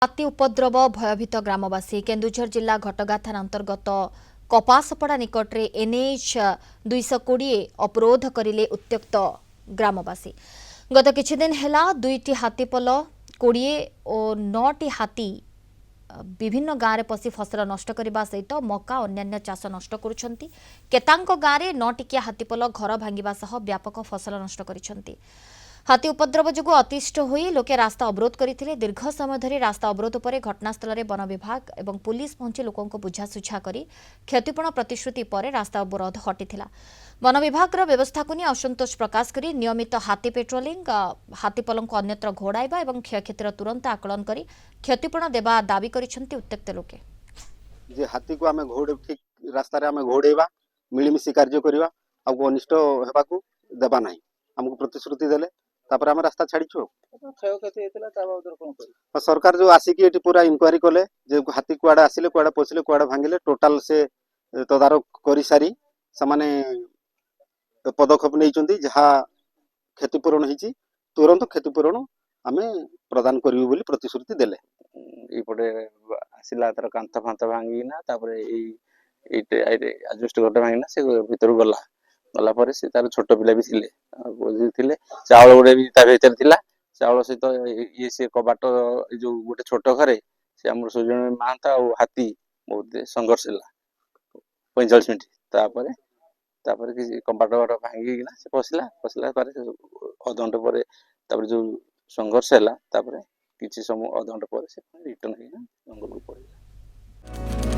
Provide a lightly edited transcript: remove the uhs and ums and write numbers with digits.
हाथी उपद्रव भयभीत ग्रामवासी केन्दुझर जिला घटगा थाना अंतर्गत कपासपड़ा निकट में एनएच 220 अवरोध करिले उत्त्यक्त ग्रामवासी। गत किछि दिन हेला 2टी हाथीपल 20 और 9टी हाथी विभिन्न गाँव में पशि फसल नष्ट करने सहित मका अन्य चाष नष्ट करुछंती। केतांक गाँव में 9 टिकिया हाथीपल घर भांगिबा सह व्यापक फसल नष्ट करिछंती। हाथी उपद्रव जो अतिष्ठ होई लोके रास्ता अवरोध करथिले। दीर्घ समय धरी रास्ता अवरोध पर घटनास्थल में वन विभाग और पुलिस पहुंची लोकों को बुझासुझा करी क्षतिपूर्ण प्रतिश्रुति पर रास्ता अवरोध हटिथिला। वन विभाग व्यवस्था को नहीं असंतोष प्रकाश करी नियमित हाथी पेट्रोलिंग हाथीपल को अन्यत्र घोड़ाइबा और क्षयक्षतिर तुरंत आकलन करी क्षतिपूर्ण देवा दाबी करिसेंती उत्त्यक्त लोके। जे हाथी को आमे घोड़े ठीक रास्ता रे आमे घोड़ेबा मिलीमिशी कार्य करबा आ अनिष्ट हेबा को देबा नाही हमको प्रतिश्रुति देले तापर आमे रास्ता छाड़ीछु। क्षय क्षति हेतला ता बाबद कोन करी सरकार जो आसिकी एटी पूरा इंक्वायरी कले जे हाथी कुआडा आसिले कुआडा पछिले कुआडा भांगिले टोटल से तदारक करी सारी समाने पदक्षेप नैचंती जहा क्षतिपूरण हिची तुरंत क्षतिपूरण आमे प्रदान करियो बोली प्रतिश्रुति देले। इपटे आसिला तर कांथ फांथ भांगिना तापर एडजस्ट घरटा भांगिना से भीतर गला पर से तार छोट पिला भी थिले बोझी थिले चावल गुडे भी ता भीतर थिला चावल सहित ये से कबाट जो गोटे छोट घरे से हमर सुजन मानता और हाथी बहुत संघर्ष होला 45 मिनिट तापर तापर कि कबाट भांगी ना से पसला पर अधघंटे पर तापर जो संघर्ष होला तापर किछि समय अधघंटे पर से रिटर्न हेना जंगल को पड़े।